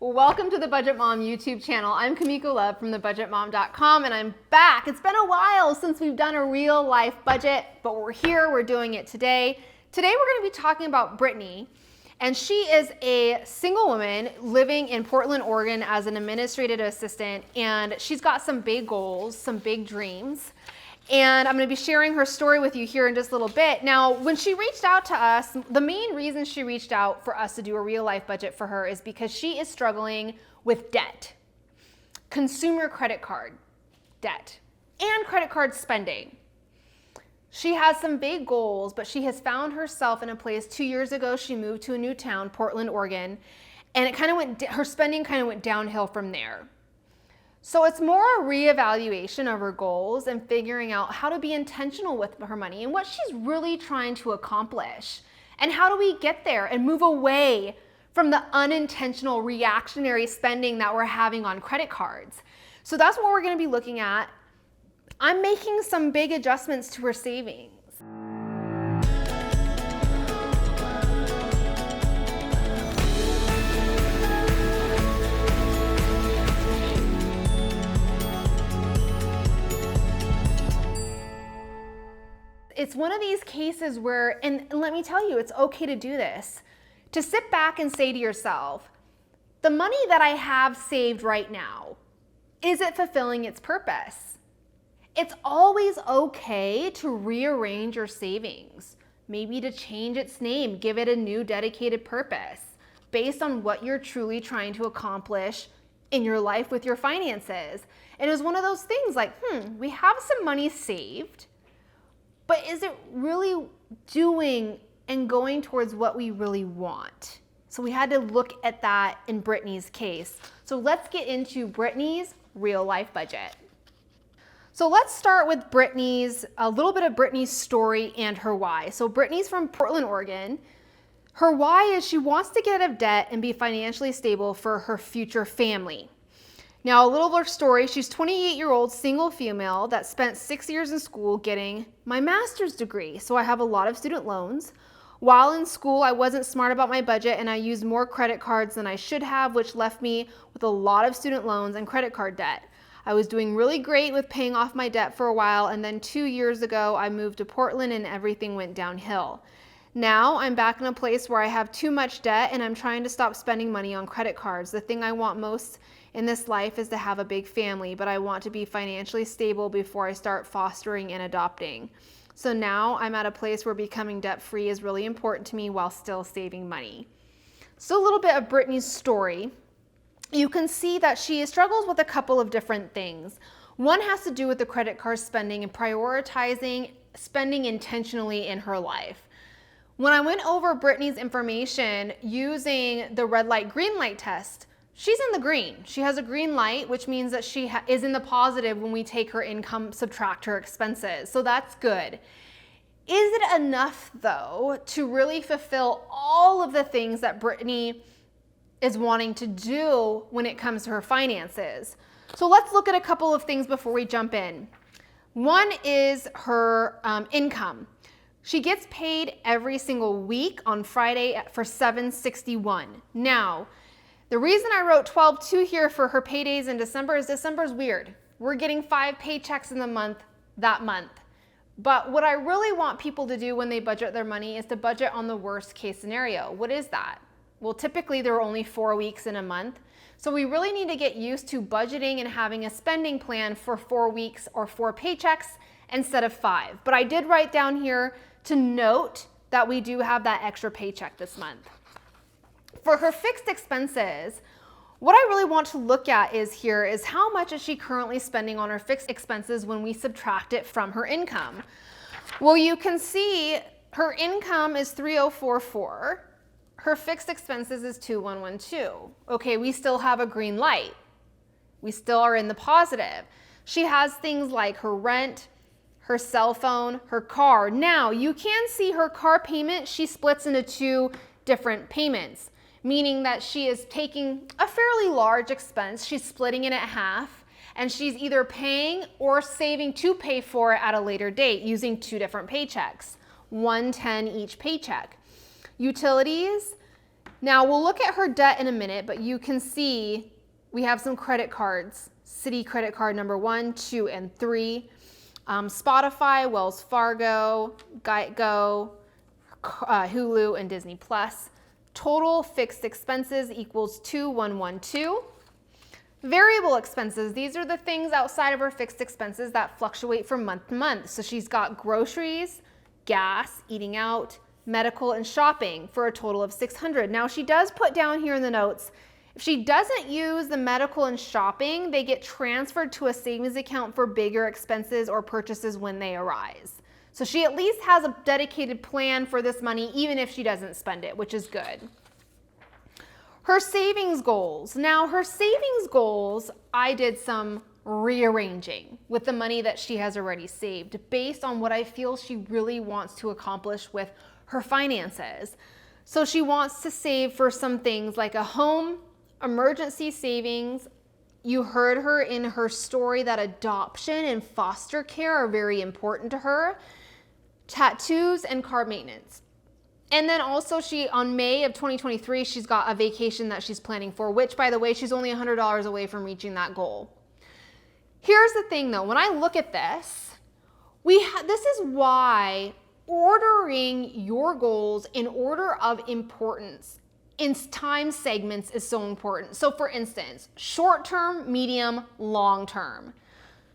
Welcome to the Budget Mom YouTube channel. I'm Kamiko Love from thebudgetmom.com and I'm back. It's been a while since we've done a real life budget, but we're here, we're doing it today. Today we're going to be talking about Brittany, and she is a single woman living in Portland, Oregon as an administrative assistant, and she's got some big goals, some big dreams. And I'm going to be sharing her story with you here in just a little bit. Now, when she reached out to us, the main reason she reached out for us to do a real life budget for her is because she is struggling with debt, consumer credit card debt, and credit card spending. She has some big goals, but she has found herself in a place 2 years ago. She moved to a new town, Portland, Oregon, and her spending kind of went downhill from there. So it's more a reevaluation of her goals and figuring out how to be intentional with her money and what she's really trying to accomplish. And how do we get there and move away from the unintentional reactionary spending that we're having on credit cards? So that's what we're going to be looking at. I'm making some big adjustments to her savings. It's one of these cases where, and let me tell you, it's okay to do this, to sit back and say to yourself, the money that I have saved right now, is it fulfilling its purpose? It's always okay to rearrange your savings, maybe to change its name, give it a new dedicated purpose based on what you're truly trying to accomplish in your life with your finances. And it was one of those things like, we have some money saved, but is it really doing and going towards what we really want? So we had to look at that in Brittany's case. So let's get into Brittany's real life budget. So let's start with a little bit of Brittany's story and her why. So Brittany's from Portland, Oregon. Her why is she wants to get out of debt and be financially stable for her future family. Now, a little of her story, she's a 28-year-old single female that spent 6 years in school getting my master's degree. So I have a lot of student loans. While in school, I wasn't smart about my budget and I used more credit cards than I should have, which left me with a lot of student loans and credit card debt. I was doing really great with paying off my debt for a while, and then 2 years ago, I moved to Portland and everything went downhill. Now I'm back in a place where I have too much debt and I'm trying to stop spending money on credit cards. The thing I want most in this life is to have a big family, but I want to be financially stable before I start fostering and adopting. So now I'm at a place where becoming debt-free is really important to me while still saving money. So a little bit of Brittany's story. You can see that she struggles with a couple of different things. One has to do with the credit card spending and prioritizing spending intentionally in her life. When I went over Brittany's information using the red light, green light test, she's in the green. She has a green light, which means that she is in the positive when we take her income, subtract her expenses. So that's good. Is it enough, though, to really fulfill all of the things that Brittany is wanting to do when it comes to her finances? So let's look at a couple of things before we jump in. One is her income. She gets paid every single week on Friday for $7.61. Now, the reason I wrote 12/2 here for her paydays in December is December's weird. We're getting 5 paychecks in the month that month. But what I really want people to do when they budget their money is to budget on the worst case scenario. What is that? Well, typically there are only 4 weeks in a month. So we really need to get used to budgeting and having a spending plan for 4 weeks or 4 paychecks instead of 5. But I did write down here to note that we do have that extra paycheck this month. For her fixed expenses, what I really want to look at is how much is she currently spending on her fixed expenses when we subtract it from her income? Well, you can see her income is $3,044. Her fixed expenses is $2,112. Okay, we still have a green light. We still are in the positive. She has things like her rent, her cell phone, her car. Now, you can see her car payment, she splits into 2 different payments, meaning that she is taking a fairly large expense, she's splitting it at half, and she's either paying or saving to pay for it at a later date using 2 different paychecks, $110 each paycheck. Utilities, Now we'll look at her debt in a minute, but you can see we have some credit cards. Citi credit card number 1, 2, and 3. Spotify, Wells Fargo, Geico, Hulu, and Disney Plus. Total fixed expenses equals 2,112. Variable expenses, these are the things outside of her fixed expenses that fluctuate from month to month. So she's got groceries, gas, eating out, medical, and shopping for a total of 600. Now she does put down here in the notes, if she doesn't use the medical and shopping, they get transferred to a savings account for bigger expenses or purchases when they arise. So she at least has a dedicated plan for this money, even if she doesn't spend it, which is good. Her savings goals. Now her savings goals, I did some rearranging with the money that she has already saved based on what I feel she really wants to accomplish with her finances. So she wants to save for some things like a home, emergency savings. You heard her in her story that adoption and foster care are very important to her. Tattoos and car maintenance. And then also on May of 2023, she's got a vacation that she's planning for, which by the way, she's only $100 away from reaching that goal. Here's the thing though, when I look at this, this is why ordering your goals in order of importance in time segments is so important. So for instance, short-term, medium, long-term.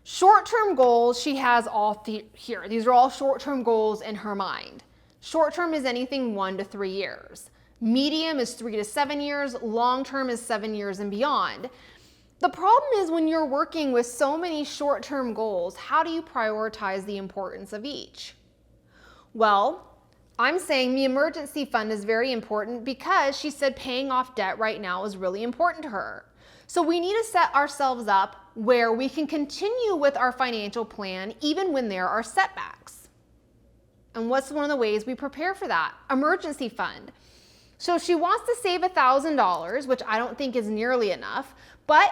Short-term goals, she has all here. These are all short-term goals in her mind. Short-term is anything 1 to 3 years. Medium is 3 to 7 years. Long-term is 7 years and beyond. The problem is when you're working with so many short-term goals, how do you prioritize the importance of each? Well, I'm saying the emergency fund is very important because she said paying off debt right now is really important to her. So we need to set ourselves up where we can continue with our financial plan even when there are setbacks. And what's one of the ways we prepare for that? Emergency fund. So she wants to save $1,000, which I don't think is nearly enough, but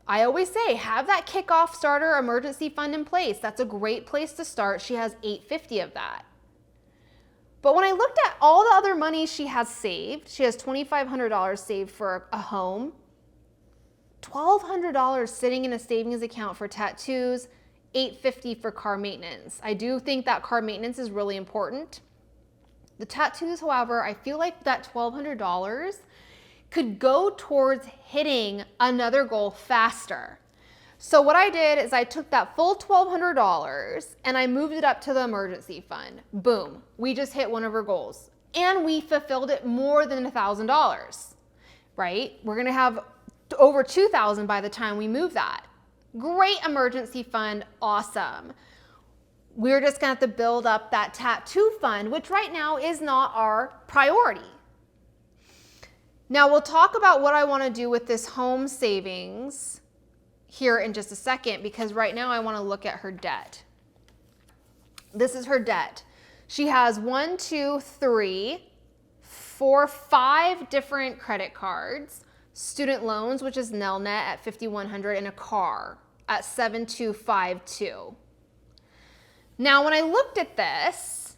I always say have that kickoff starter emergency fund in place. That's a great place to start. She has $850 of that. But when I looked at all the other money she has saved, she has $2,500 saved for a home, $1,200 sitting in a savings account for tattoos, $850 for car maintenance. I do think that car maintenance is really important. The tattoos, however, I feel like that $1,200 could go towards hitting another goal faster. So what I did is I took that full $1,200 and I moved it up to the emergency fund. Boom, we just hit one of her goals. And we fulfilled it more than $1,000, right? We're gonna have over $2,000 by the time we move that. Great emergency fund, awesome. We're just gonna have to build up that tattoo fund, which right now is not our priority. Now we'll talk about what I wanna do with this home savings here in just a second, because right now I wanna look at her debt. This is her debt. She has 1, 2, 3, 4, 5 different credit cards, student loans, which is Nelnet at $5,100, and a car at $7,252. Now, when I looked at this,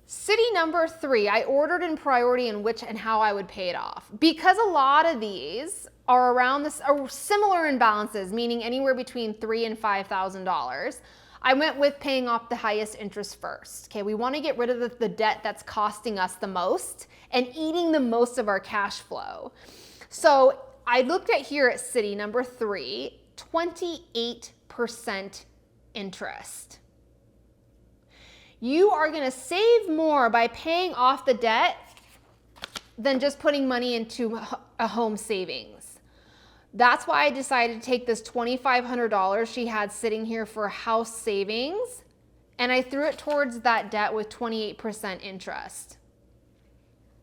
city number 3, I ordered in priority in which and how I would pay it off. Because a lot of these are around this, are similar in balances, meaning anywhere between $3,000 and $5,000. I went with paying off the highest interest first. Okay, we want to get rid of the debt that's costing us the most and eating the most of our cash flow. So I looked at here at city number 3, 28% interest. You are going to save more by paying off the debt than just putting money into a home savings. That's why I decided to take this $2,500 she had sitting here for house savings, and I threw it towards that debt with 28% interest.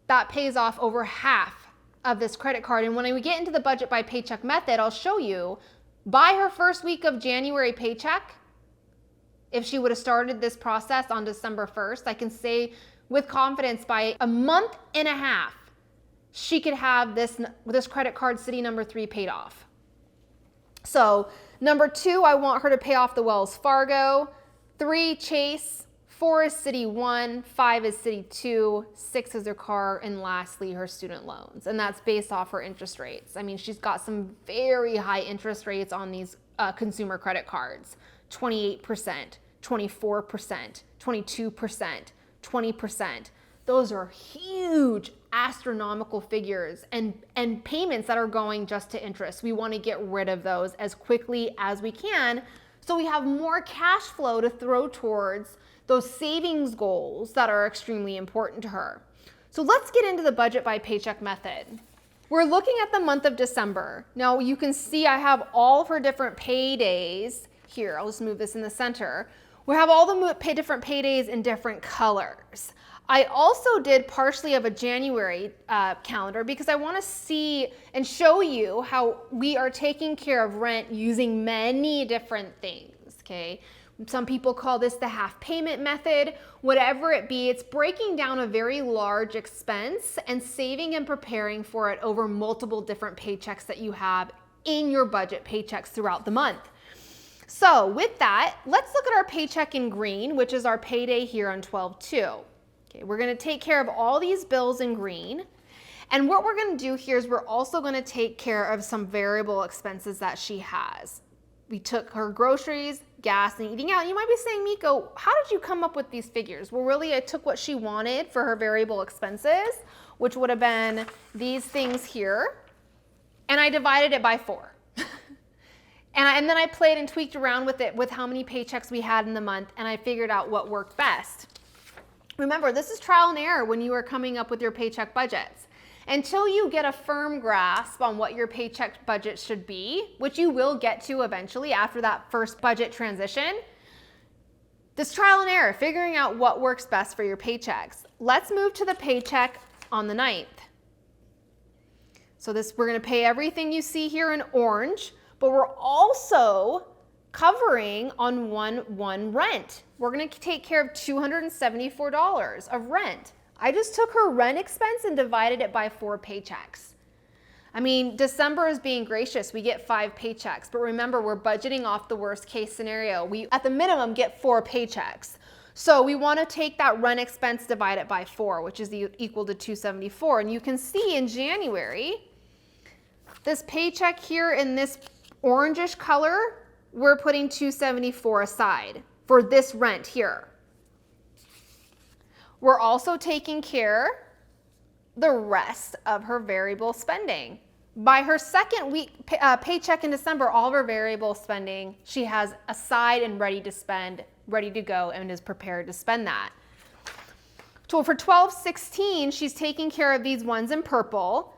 That pays off over half of this credit card. And when we get into the budget by paycheck method, I'll show you by her first week of January paycheck, if she would have started this process on December 1st, I can say with confidence by a month and a half, she could have this credit card city number 3 paid off. So number 2, I want her to pay off the Wells Fargo, 3 Chase, 4 is city 1, 5 is city 2, 6 is her car, and lastly her student loans. And that's based off her interest rates. I mean, she's got some very high interest rates on these consumer credit cards. 28%, 24%, 22%, 20%. Those are huge astronomical figures and payments that are going just to interest. We want to get rid of those as quickly as we can so we have more cash flow to throw towards those savings goals that are extremely important to her. So let's get into the budget by paycheck method. We're looking at the month of December. Now you can see I have all of her different paydays here. I'll just move this in the center. We have all the different paydays in different colors. I also did partially of a January calendar because I want to see and show you how we are taking care of rent using many different things, okay? Some people call this the half payment method. Whatever it be, it's breaking down a very large expense and saving and preparing for it over multiple different paychecks that you have in your budget paychecks throughout the month. So with that, let's look at our paycheck in green, which is our payday here on 12/2. Okay, we're going to take care of all these bills in green. And what we're going to do here is we're also going to take care of some variable expenses that she has. We took her groceries, gas, and eating out. You might be saying, Miko, how did you come up with these figures? Well, really, I took what she wanted for her variable expenses, which would have been these things here, and I divided it by 4. And then I played and tweaked around with it with how many paychecks we had in the month, and I figured out what worked best. Remember, this is trial and error when you are coming up with your paycheck budgets. Until you get a firm grasp on what your paycheck budget should be, which you will get to eventually after that first budget transition, this trial and error, figuring out what works best for your paychecks. Let's move to the paycheck on the 9th. So we're going to pay everything you see here in orange, but we're also covering on 1/1 rent. We're going to take care of $274 of rent. I just took her rent expense and divided it by 4 paychecks. I mean, December is being gracious. We get 5 paychecks, but remember, we're budgeting off the worst case scenario. We, at the minimum, get 4 paychecks. So we want to take that rent expense, divide it by 4, which is equal to $274. And you can see in January, this paycheck here in this orangish color, we're putting $274 aside for this rent here. We're also taking care the rest of her variable spending. By her second week paycheck in December, all of her variable spending she has aside and ready to spend, ready to go, and is prepared to spend that. So for 12/16, she's taking care of these ones in purple,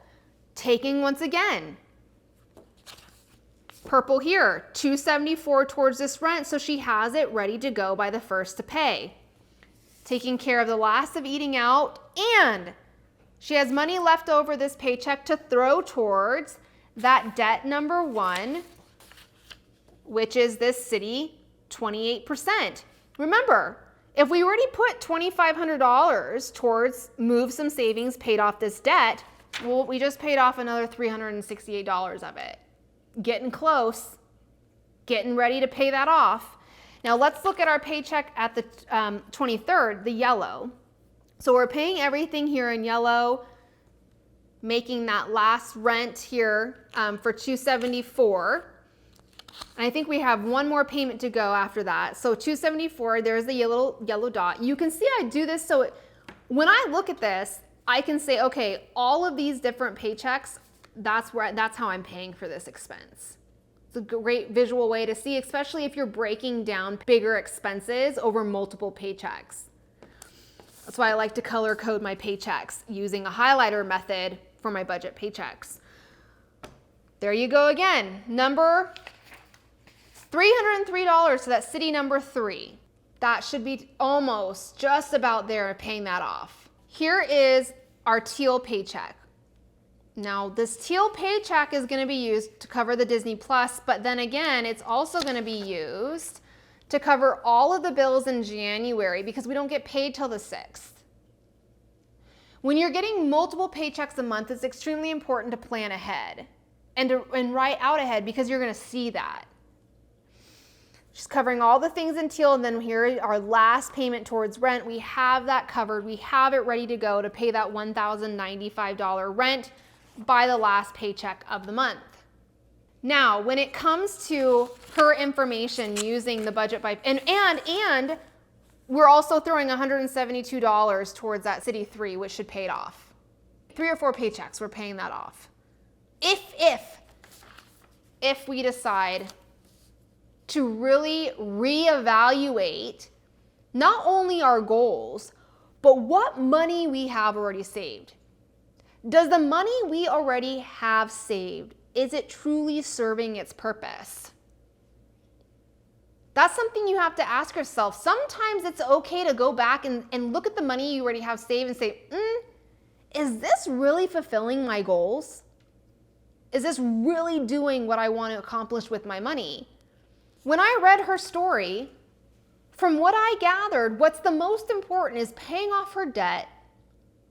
taking once again purple here, $274 towards this rent, so she has it ready to go by the first to pay. Taking care of the last of eating out, and she has money left over this paycheck to throw towards that debt number 1, which is this city 28%. Remember, if we already put $2,500 towards move some savings, paid off this debt, well, we just paid off another $368 of it. Getting close, getting ready to pay that off. Now let's look at our paycheck at the 23rd, the yellow. So we're paying everything here in yellow, making that last rent here for $274. And I think we have one more payment to go after that. So $274, there's the yellow dot. You can see I do this so when I look at this, I can say, okay, all of these different paychecks, that's how I'm paying for this expense. It's a great visual way to see, especially if you're breaking down bigger expenses over multiple paychecks. That's why I like to color code my paychecks using a highlighter method for my budget paychecks. There you go again. Number $303, so that's city number 3. That should be almost just about there paying that off. Here is our teal paycheck. Now, this teal paycheck is going to be used to cover the Disney Plus, but then again, it's also going to be used to cover all of the bills in January because we don't get paid till the 6th. When you're getting multiple paychecks a month, it's extremely important to plan ahead and write out ahead because you're going to see that. She's covering all the things in teal, and then here our last payment towards rent. We have that covered. We have it ready to go to pay that $1,095 rent by the last paycheck of the month. Now, when it comes to her information using the budget by, and we're also throwing $172 towards that City 3, which should pay it off. 3 or 4 paychecks, we're paying that off. If we decide to really reevaluate not only our goals, but what money we have already saved. Does the money we already have saved, is it truly serving its purpose? That's something you have to ask yourself. Sometimes it's okay to go back and look at the money you already have saved and say, is this really fulfilling my goals? Is this really doing what I want to accomplish with my money? When I read her story, from what I gathered, what's the most important is paying off her debt,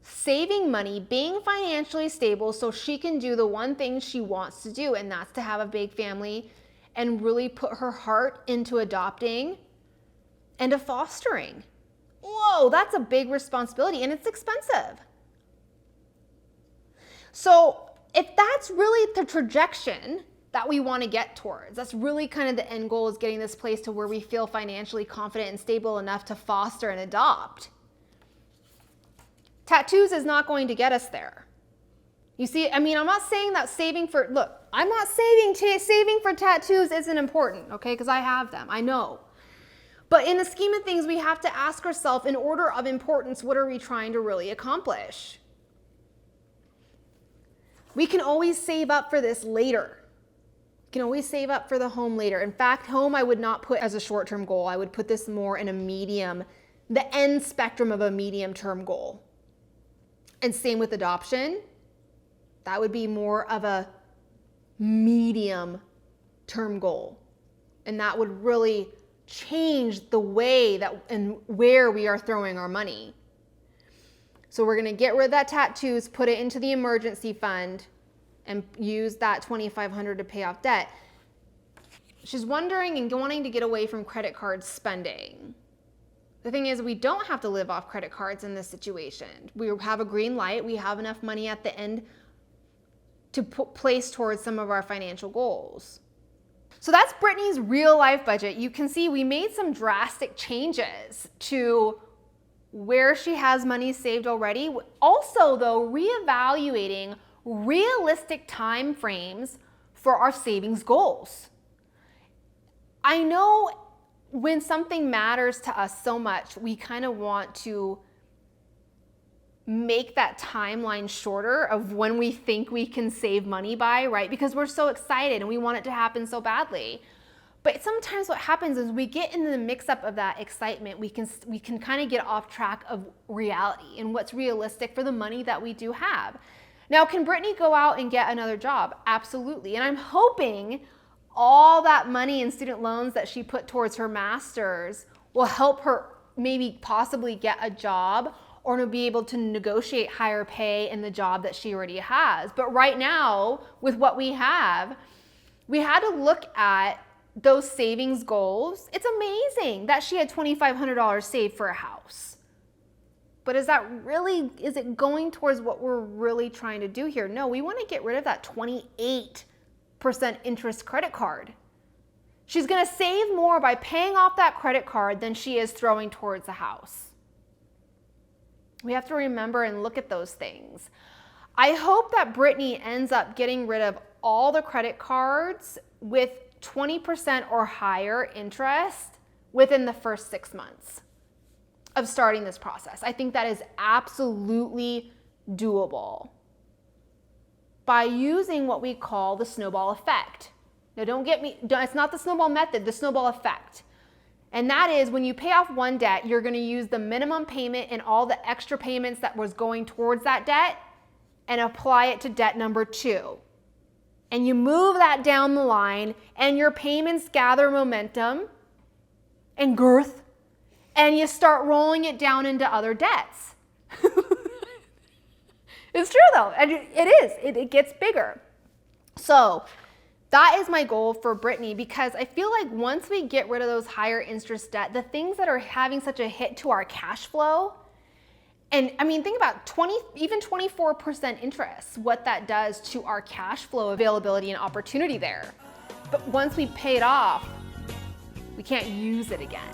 saving money, being financially stable so she can do the one thing she wants to do, and that's to have a big family and really put her heart into adopting and to fostering. Whoa, that's a big responsibility, and it's expensive. So if that's really the trajectory that we want to get towards, that's really kind of the end goal, is getting this place to where we feel financially confident and stable enough to foster and adopt. Tattoos is not going to get us there. You see, I mean, I'm not saying that I'm not saying saving for tattoos isn't important, okay? Because I have them, I know. But in the scheme of things, we have to ask ourselves, in order of importance, what are we trying to really accomplish? We can always save up for this later. You can always save up for the home later. In fact, home I would not put as a short-term goal. I would put this more in a medium, the end spectrum of a medium-term goal. And same with adoption. That would be more of a medium-term goal. And that would really change the way that and where we are throwing our money. So we're going to get rid of that tattoos, put it into the emergency fund, and use that $2,500 to pay off debt. She's wondering and wanting to get away from credit card spending. The thing is, we don't have to live off credit cards in this situation. We have a green light. We have enough money at the end to place towards some of our financial goals. So that's Brittany's real life budget. You can see we made some drastic changes to where she has money saved already. Also, though, reevaluating realistic time frames for our savings goals. I know when something matters to us so much, we kind of want to make that timeline shorter of when we think we can save money by, right? Because we're so excited and we want it to happen so badly. But sometimes what happens is we get into the mix-up of that excitement. We can kind of get off track of reality and what's realistic for the money that we do have. Now, can Brittany go out and get another job? Absolutely. And I'm hoping all that money in student loans that she put towards her master's will help her maybe possibly get a job or to be able to negotiate higher pay in the job that she already has. But right now, with what we had to look at those savings goals. It's amazing that she had $2,500 saved for a house. But is it going towards what we're really trying to do here? No, we want to get rid of that 28% interest credit card. She's going to save more by paying off that credit card than she is throwing towards a house. We have to remember and look at those things. I hope that Brittany ends up getting rid of all the credit cards with 20% or higher interest within the first 6 months of starting this process. I think that is absolutely doable by using what we call the snowball effect. Now don't get me, it's not the snowball method, the snowball effect. And that is when you pay off one debt, you're gonna use the minimum payment and all the extra payments that was going towards that debt and apply it to debt number 2. And you move that down the line and your payments gather momentum and girth and you start rolling it down into other debts. It's true though, and it is, it gets bigger. So That is my goal for Brittany, because I feel like once we get rid of those higher interest debt, the things that are having such a hit to our cash flow, and I mean, think about even 24% interest, what that does to our cash flow availability and opportunity there. But once we pay it off, we can't use it again,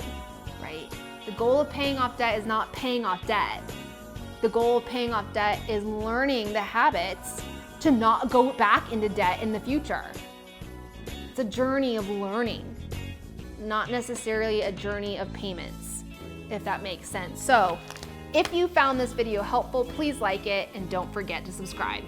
right? The goal of paying off debt is not paying off debt. The goal of paying off debt is learning the habits to not go back into debt in the future. It's a journey of learning, not necessarily a journey of payments, if that makes sense. So if you found this video helpful, please like it and don't forget to subscribe.